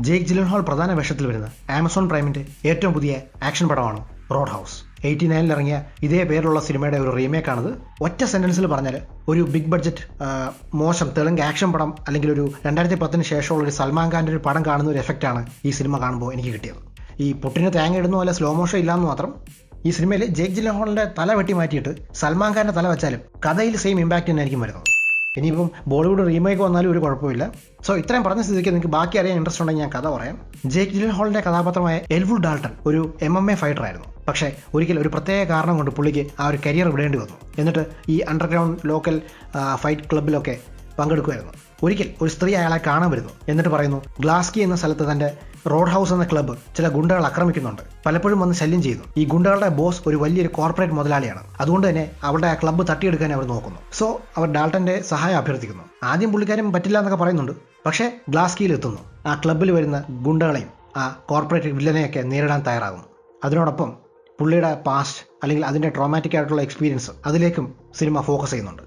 Jake ജിലൻഹോൾ പ്രധാന വേഷത്തിൽ വരുന്ന ആമസോൺ പ്രൈമിന്റെ ഏറ്റവും പുതിയ ആക്ഷൻ പടമാണ് റോഡ് ഹൗസ്. 89-ൽ ഇറങ്ങിയ ഇതേ പേരുള്ള സിനിമയുടെ ഒരു റീമേക്കാണിത്. ഒറ്റ സെന്റൻസിൽ പറഞ്ഞാൽ ഒരു ബിഗ് ബഡ്ജറ്റ് മോശം തെലുങ്ക് ആക്ഷൻ പടം അല്ലെങ്കിൽ ഒരു 2010 ശേഷമുള്ള ഒരു സൽമാൻ ഖാന്റെ ഒരു പടം കാണുന്ന ഒരു എഫക്റ്റാണ് ഈ സിനിമ കാണുമ്പോൾ എനിക്ക് കിട്ടിയത്. ഈ പൊട്ടിന് തേങ്ങ ഇടുന്ന പോലെ സ്ലോ മോഷൻ ഇല്ലാന്ന് മാത്രം. ഈ സിനിമയിൽ ജേക്ക് ജിലൻഹോളിന്റെ തല വെട്ടി മാറ്റിയിട്ട് സൽമാൻ ഖാന്റെ തല വെച്ചാലും കഥയിൽ സെയിം ഇമ്പാക്റ്റ് തന്നെ ആയിരിക്കും വരുന്നത്. ഇനിയിപ്പം ബോളിവുഡ് റീമേക്ക് വന്നാലും ഒരു കുഴപ്പമില്ല. സോ ഇത്രയും പറഞ്ഞ സ്ഥിതിക്ക് നിങ്ങൾക്ക് ബാക്കി അറിയാൻ ഇൻട്രസ്റ്റ് ഉണ്ടെങ്കിൽ ഞാൻ കഥ പറയാം. ജേക്ക് ജിലൻഹോളിന്റെ കഥാപാത്രമായ എൽവുഡ് ഡാൾട്ടൺ ഒരു MMA ഫൈറ്റർ ആയിരുന്നു. പക്ഷേ ഒരിക്കൽ ഒരു പ്രത്യേക കാരണം കൊണ്ട് പുള്ളിക്ക് ആ ഒരു കരിയർ വിടേണ്ടി വന്നു. എന്നിട്ട് ഈ അണ്ടർഗ്രൗണ്ട് ലോക്കൽ ഫൈറ്റ് ക്ലബിലൊക്കെ പങ്കെടുക്കുമായിരുന്നു. ഒരിക്കൽ ഒരു സ്ത്രീ അയാളെ കാണാൻ വരുന്നു. എന്നിട്ട് പറയുന്നു ഗ്ലാസ്കി എന്ന സ്ഥലത്ത് തന്റെ റോഡ് ഹൗസ് എന്ന ക്ലബ്ബ് ചില ഗുണ്ടകൾ ആക്രമിക്കുന്നുണ്ട്, പലപ്പോഴും വന്ന് ശല്യം ചെയ്യുന്നു. ഈ ഗുണ്ടകളുടെ ബോസ് ഒരു വലിയൊരു കോർപ്പറേറ്റ് മുതലാളിയാണ്. അതുകൊണ്ട് തന്നെ അവരുടെ ആ ക്ലബ്ബ് തട്ടിയെടുക്കാൻ അവർ നോക്കുന്നു. സോ അവർ ഡാൾട്ടന്റെ സഹായം അഭ്യർത്ഥിക്കുന്നു. ആദ്യം പുള്ളിക്കാരും പറ്റില്ല എന്നൊക്കെ പറയുന്നുണ്ട്. പക്ഷേ ഗ്ലാസ്കിയിൽ എത്തുന്നു. ആ ക്ലബ്ബിൽ വരുന്ന ഗുണ്ടകളെയും ആ കോർപ്പറേറ്റ് വില്ലനെയൊക്കെ നേരിടാൻ തയ്യാറാകുന്നു. അതിനോടൊപ്പം പുള്ളിയുടെ പാസ്റ്റ് അല്ലെങ്കിൽ അതിന്റെ ട്രോമാറ്റിക് ആയിട്ടുള്ള എക്സ്പീരിയൻസ് അതിലേക്കും സിനിമ ഫോക്കസ് ചെയ്യുന്നുണ്ട്.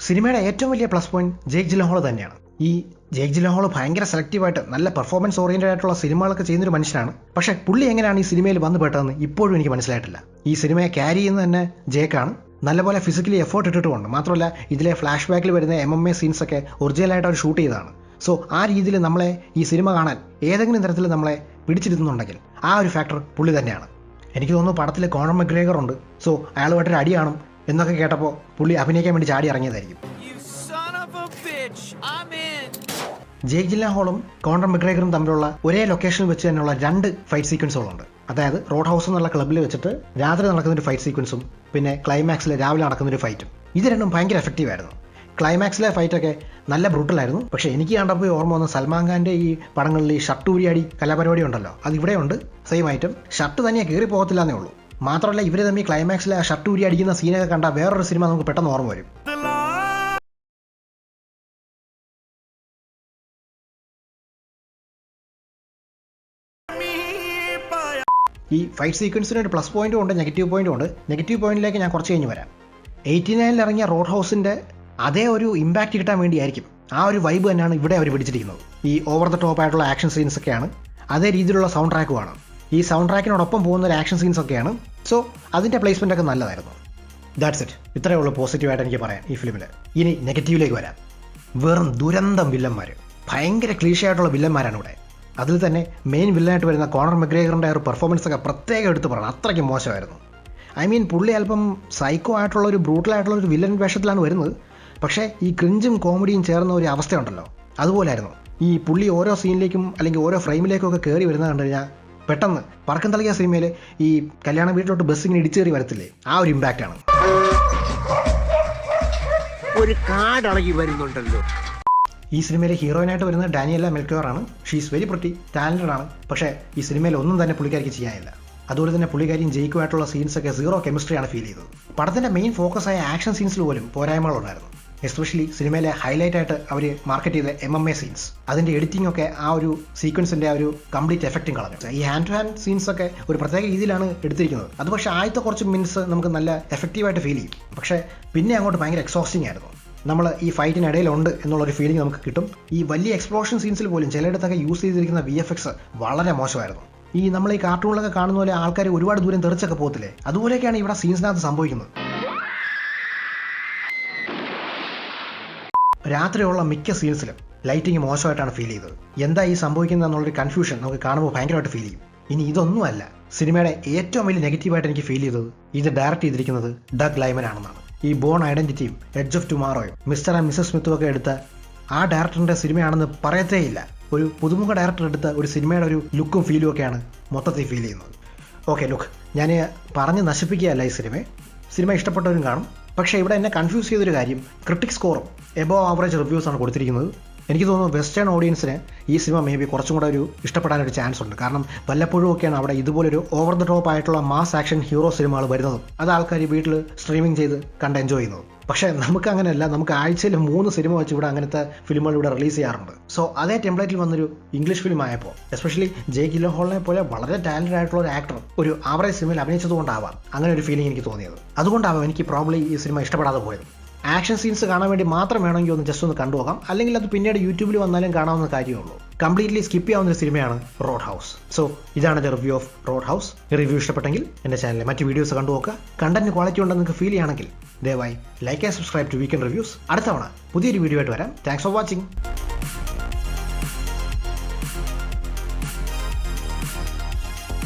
സിനിമയുടെ ഏറ്റവും വലിയ പ്ലസ് പോയിന്റ് ജേക്ക് ജിലൻഹോൾ തന്നെയാണ്. ഈ ജേക്ക് ജിലൻഹോൾ ഭയങ്കര സെലക്റ്റീവായിട്ട് നല്ല പെർഫോമൻസ് ഓറിയന്റഡ് ആയിട്ടുള്ള സിനിമകളൊക്കെ ചെയ്യുന്നൊരു മനുഷ്യനാണ്. പക്ഷേ പുള്ളി എങ്ങനെയാണ് ഈ സിനിമയിൽ വന്നു പെട്ടതെന്ന് ഇപ്പോഴും എനിക്ക് മനസ്സിലായിട്ടില്ല. ഈ സിനിമയെ ക്യാരി ചെയ്യുന്നത് തന്നെ ജേക്കാണ്. നല്ലപോലെ ഫിസിക്കലി എഫേർട്ട് ഇട്ടിട്ടുമുണ്ട്. മാത്രമല്ല ഇതിലെ ഫ്ലാഷ് ബാക്കിൽ വരുന്ന MMA സീൻസ് ഒക്കെ ഒറിജിനലായിട്ട് അവർ ഷൂട്ട് ചെയ്തതാണ്. സോ ആ രീതിയിൽ നമ്മളെ ഈ സിനിമ കാണാൻ ഏതെങ്കിലും തരത്തിൽ നമ്മളെ പിടിച്ചിരുത്തുന്നുണ്ടെങ്കിൽ ആ ഒരു ഫാക്ടർ പുള്ളി തന്നെയാണ്. എനിക്ക് തോന്നുന്നു പടത്തിൽ കോണർ മക്ഗ്രേഗർ ഉണ്ട്. സോ അയാളുമായിട്ടൊരു അടി കാണും എന്നൊക്കെ കേട്ടപ്പോൾ പുള്ളി അഭിനയിക്കാൻ വേണ്ടി ചാടി ഇറങ്ങിയതായിരിക്കും. ജേക്ക് ജിലൻഹോളും കോണർ മക്ഗ്രേഗറും തമ്മിലുള്ള ഒരേ ലൊക്കേഷനിൽ വെച്ച് തന്നെയുള്ള 2 ഫൈറ്റ് സീക്വൻസുകളുണ്ട്. അതായത് റോഡ് ഹൗസ് എന്നുള്ള ക്ലബ്ബിൽ വെച്ചിട്ട് രാത്രി നടക്കുന്ന ഒരു ഫൈറ്റ് സീക്വൻസും പിന്നെ ക്ലൈമാക്സിൽ രാവിലെ നടക്കുന്ന ഒരു ഫൈറ്റും. ഇത് രണ്ടും ഭയങ്കര എഫക്റ്റീവ് ആയിരുന്നു. ക്ലൈമാക്സിലെ ഫൈറ്റൊക്കെ നല്ല ബ്രൂട്ടലായിരുന്നു. പക്ഷേ എനിക്ക് കണ്ടപ്പോൾ ഓർമ്മ വന്ന സൽമാൻ ഖാന്റെ ഈ പടങ്ങളിൽ ഈ ഷർട്ട് ഊരിയാടി കലാപരിപാടി ഉണ്ടല്ലോ, അത് ഇവിടെ ഉണ്ട്. Same item. ഷർട്ട് തന്നെ കയറി പോകത്തില്ലെന്നേ ഉള്ളൂ. മാത്രമല്ല ഇവർ തമ്മിൽ ക്ലൈമാക്സിലെ ആ ഷർട്ട് ഊരി അടിക്കുന്ന സീനൊക്കെ കണ്ട വേറൊരു സിനിമ നമുക്ക് പെട്ടെന്ന് ഓർമ്മ വരും. ഈ ഫൈറ്റ് സീക്വൻസിന് ഒരു പ്ലസ് പോയിന്റും ഉണ്ട്, നെഗറ്റീവ് പോയിന്റും ഉണ്ട്. നെഗറ്റീവ് പോയിന്റിലേക്ക് ഞാൻ കുറച്ച് കഴിഞ്ഞ് വരാം. 89-ൽ ഇറങ്ങിയ റോഡ് ഹൗസിന്റെ അതേ ഒരു ഇമ്പാക്റ്റ് കിട്ടാൻ വേണ്ടിയായിരിക്കും ആ ഒരു വൈബ് തന്നെയാണ് ഇവിടെ അവർ പിടിച്ചിരിക്കുന്നത്. ഈ ഓവർ ദ ടോപ്പ് ആയിട്ടുള്ള ആക്ഷൻ സീൻസ് ഒക്കെയാണ്. അതേ രീതിയിലുള്ള സൗണ്ട് ട്രാക്കുമാണ്. ഈ സൗണ്ട് ട്രാക്കിനോടൊപ്പം പോകുന്ന ഒരു ആക്ഷൻ സീൻസ് ഒക്കെയാണ്. സോ അതിന്റെ പ്ലേസ്മെന്റ് ഒക്കെ നല്ലതായിരുന്നു. That's it. ഇത്രയേ ഉള്ളൂ പോസിറ്റീവായിട്ട് എനിക്ക് പറയാം ഈ ഫിലിമിൽ. ഇനി നെഗറ്റീവിലേക്ക് വരാം. വെറും ദുരന്തം വില്ലന്മാർ, ഭയങ്കര ക്ലീഷയായിട്ടുള്ള വില്ലന്മാരാണ് ഇവിടെ. അതിൽ തന്നെ മെയിൻ വില്ലനായിട്ട് വരുന്ന കോണർ മക്ഗ്രേഗറിന്റെ ഒരു പെർഫോമൻസ് ഒക്കെ പ്രത്യേകം എടുത്ത് പറയണം. അത്രയ്ക്ക് മോശമായിരുന്നു. പുള്ളി അല്പം സൈക്കോ ആയിട്ടുള്ള ഒരു ബ്രൂട്ടലായിട്ടുള്ള ഒരു വില്ലൻ വേഷത്തിലാണ് വരുന്നത്. പക്ഷേ ഈ ക്രിഞ്ചും കോമഡിയും ചേർന്ന ഒരു അവസ്ഥയുണ്ടല്ലോ, അതുപോലായിരുന്നു. ഈ പുള്ളി ഓരോ സീനിലേക്കും അല്ലെങ്കിൽ ഓരോ ഫ്രെയിമിലേക്കും ഒക്കെ കയറി വരുന്നത് കണ്ടു കഴിഞ്ഞാൽ പെട്ടെന്ന് പറക്കം തളിക സിനിമയിൽ ഈ കല്യാണ വീട്ടിലോട്ട് ബസ് ഇങ്ങനെ ഇടിച്ചേറി വരത്തില്ലേ, ആ ഒരു ഇമ്പാക്റ്റ് ആണ്. ഒരു കാടളകി വരുന്നുണ്ടല്ലോ. ഈ സിനിമയിലെ ഹീറോയിനായിട്ട് വരുന്നത് ഡാനിയല്ല മെൽക്യോർ ആണ്. ഷീസ് വെരി പ്രിറ്റി, ടാലന്റഡ് ആണ്. പക്ഷേ ഈ സിനിമയിൽ ഒന്നും തന്നെ പുള്ളിക്കാരിക്ക് ചെയ്യാനില്ല. അതുപോലെ തന്നെ പുള്ളിക്കാരിയും ജയിക്കുമായിട്ടുള്ള സീൻസൊക്കെ സീറോ കെമിസ്ട്രിയാണ് ഫീൽ ചെയ്തത്. പടത്തിന്റെ മെയിൻ ഫോക്കസ് ആയ ആക്ഷൻ സീൻസിൽ പോലും പോരായ്മകളുണ്ടായിരുന്നു. എസ്പെഷ്യലി സിനിമയിലെ ഹൈലൈറ്റ് ആയിട്ട് അവർ മാർക്കറ്റ് ചെയ്ത MMA സീൻസ്, അതിന്റെ എഡിറ്റിംഗ് ഒക്കെ ആ ഒരു സീക്വൻസിന്റെ ആ ഒരു കംപ്ലീറ്റ് എഫക്റ്റും കളഞ്ഞു. ഈ ഹാൻഡ് ടു ഹാൻഡ് സീൻസ് ഒക്കെ ഒരു പ്രത്യേക രീതിയിലാണ് എടുത്തിരിക്കുന്നത്. അത് പക്ഷേ ആദ്യത്തെ കുറച്ച് മിനിറ്റ്സ് നമുക്ക് നല്ല എഫക്റ്റീവായിട്ട് ഫീൽ ചെയ്യും. പക്ഷേ പിന്നെ അങ്ങോട്ട് ഭയങ്കര എക്സോസ്റ്റിംഗ് ആയിരുന്നു. നമ്മൾ ഈ ഫൈറ്റിനിടയിലുണ്ട് എന്നുള്ളൊരു ഫീലിംഗ് നമുക്ക് കിട്ടും. ഈ വലിയ എക്സ്പ്ലോഷൻ സീൻസിൽ പോലും ചിലയിടത്തൊക്കെ യൂസ് ചെയ്തിരിക്കുന്ന VFX വളരെ മോശമായിരുന്നു. ഈ നമ്മൾ ഈ കാർട്ടൂണിലൊക്കെ കാണുന്ന പോലെ ആൾക്കാർ ഒരുപാട് ദൂരം തെറിച്ചൊക്കെ പോകത്തില്ലേ, അതുപോലെയൊക്കെയാണ് ഇവിടെ സീൻസിനകത്ത് സംഭവിക്കുന്നത്. രാത്രിയുള്ള മിക്ക സീൻസിലും ലൈറ്റിംഗ് മോശമായിട്ടാണ് ഫീൽ ചെയ്തത്. എന്താ ഈ സംഭവിക്കുന്നത് എന്നുള്ളൊരു കൺഫ്യൂഷൻ നമുക്ക് കാണുമ്പോൾ ഭയങ്കരമായിട്ട് ഫീൽ ചെയ്യും. ഇനി ഇതൊന്നുമല്ല, സിനിമയുടെ ഏറ്റവും വലിയ നെഗറ്റീവായിട്ട് എനിക്ക് ഫീൽ ചെയ്തത് ഇത് ഡയറക്റ്റ് ചെയ്തിരിക്കുന്നത് ഡഗ് ലൈമൻ ആണെന്നാണ്. ഈ ബോൺ ഐഡന്റിറ്റിയും എഡ്ജ് ഓഫ് ടുമാറോയും മിസ്റ്റർ ആൻഡ് മിസസ് സ്മിത്തും ഒക്കെ എടുത്ത ആ ഡയറക്ടറിന്റെ സിനിമയാണെന്ന് പറയത്തേയില്ല. ഒരു പുതുമുഖ ഡയറക്ടർ എടുത്ത ഒരു സിനിമയുടെ ഒരു ലുക്കും ഫീലും ഒക്കെയാണ് മൊത്തത്തിൽ ഫീൽ ചെയ്യുന്നത്. ഓക്കെ ലുക്ക്, ഞാൻ പറഞ്ഞ് നശിപ്പിക്കുകയല്ല ഈ സിനിമ ഇഷ്ടപ്പെട്ടവരും കാണും. പക്ഷേ ഇവിടെ എന്നെ കൺഫ്യൂസ് ചെയ്തൊരു കാര്യം, ക്രിട്ടിക് സ്കോറും എബോവ് ആവറേജ് റിവ്യൂസ് ആണ് കൊടുത്തിരിക്കുന്നത്. എനിക്ക് തോന്നുന്നു വെസ്റ്റേൺ ഓഡിയൻസിന് ഈ സിനിമ മേ ബി കുറച്ചും കൂടെ ഒരു ഇഷ്ടപ്പെടാനൊരു ചാൻസ് ഉണ്ട്. കാരണം വല്ലപ്പോഴും ഒക്കെയാണ് അവിടെ ഇതുപോലൊരു ഓവർ ദ ടോപ്പ് ആയിട്ടുള്ള മാസ് ആക്ഷൻ ഹീറോ സിനിമകൾ വരുന്നതും അത് ആൾക്കാർ വീട്ടിൽ സ്ട്രീമിംഗ് ചെയ്ത് കണ്ട് എൻജോയ് ചെയ്യുന്നതും. പക്ഷേ നമുക്ക് അങ്ങനെയല്ല. നമുക്ക് ആഴ്ചയിൽ 3 സിനിമ വെച്ച് ഇവിടെ അങ്ങനത്തെ ഫിലിമുകൾ ഇവിടെ റിലീസ് ചെയ്യാറുണ്ട്. സോ അതേ ടെംപ്ലേറ്റിൽ വന്നൊരു ഇംഗ്ലീഷ് ഫിലിം ആയപ്പോൾ, എസ്പെഷ്യലി ജേക്ക് ജിലൻഹോളിനെ പോലെ വളരെ ടാലന്റഡ് ആയിട്ടുള്ള ഒരു ആക്ടർ ഒരു ആവറേജ് സിനിമയിൽ അഭിനയിച്ചതുകൊണ്ടാവാം അങ്ങനെ ഒരു ഫീലിംഗ് എനിക്ക് തോന്നിയത്. അതുകൊണ്ടാവാം എനിക്ക് പ്രോബ്ലി ഈ സിനിമ ഇഷ്ടപ്പെടാതെ പോയത്. ആക്ഷൻ സീൻസ് കാണാൻ വേണ്ടി മാത്രം വേണമെങ്കിൽ ഒന്ന് ജസ്റ്റ് ഒന്ന് കണ്ടുപോകാം. അല്ലെങ്കിൽ അത് പിന്നീട് യൂട്യൂബിൽ വന്നാലും കാണാവുന്ന കാര്യമുള്ളൂ. കംപ്ലീറ്റ്ലി സ്കിപ്പ് ചെയ്യാവുന്ന ഒരു സിനിമയാണ് റോഡ് ഹൗസ്. സോ ഇതാണ് എൻ്റെ റിവ്യൂ ഓഫ് റോഡ് ഹൗസ്. ഈ റിവ്യൂ ഇഷ്ടപ്പെട്ടെങ്കിൽ എൻ്റെ ചാനലിലെ മറ്റ് വീഡിയോസ് കണ്ടു നോക്കുക. കണ്ടന്റ് ക്വാളിറ്റി ഉണ്ടെന്ന് നിങ്ങൾക്ക് ഫീൽ ചെയ്യുകയാണെങ്കിൽ ദയവായി like and subscribe to weekend reviews. അടുത്ത തവണ പുതിയൊരു വീഡിയോ ആയിട്ട് വരാം. Thanks for watching.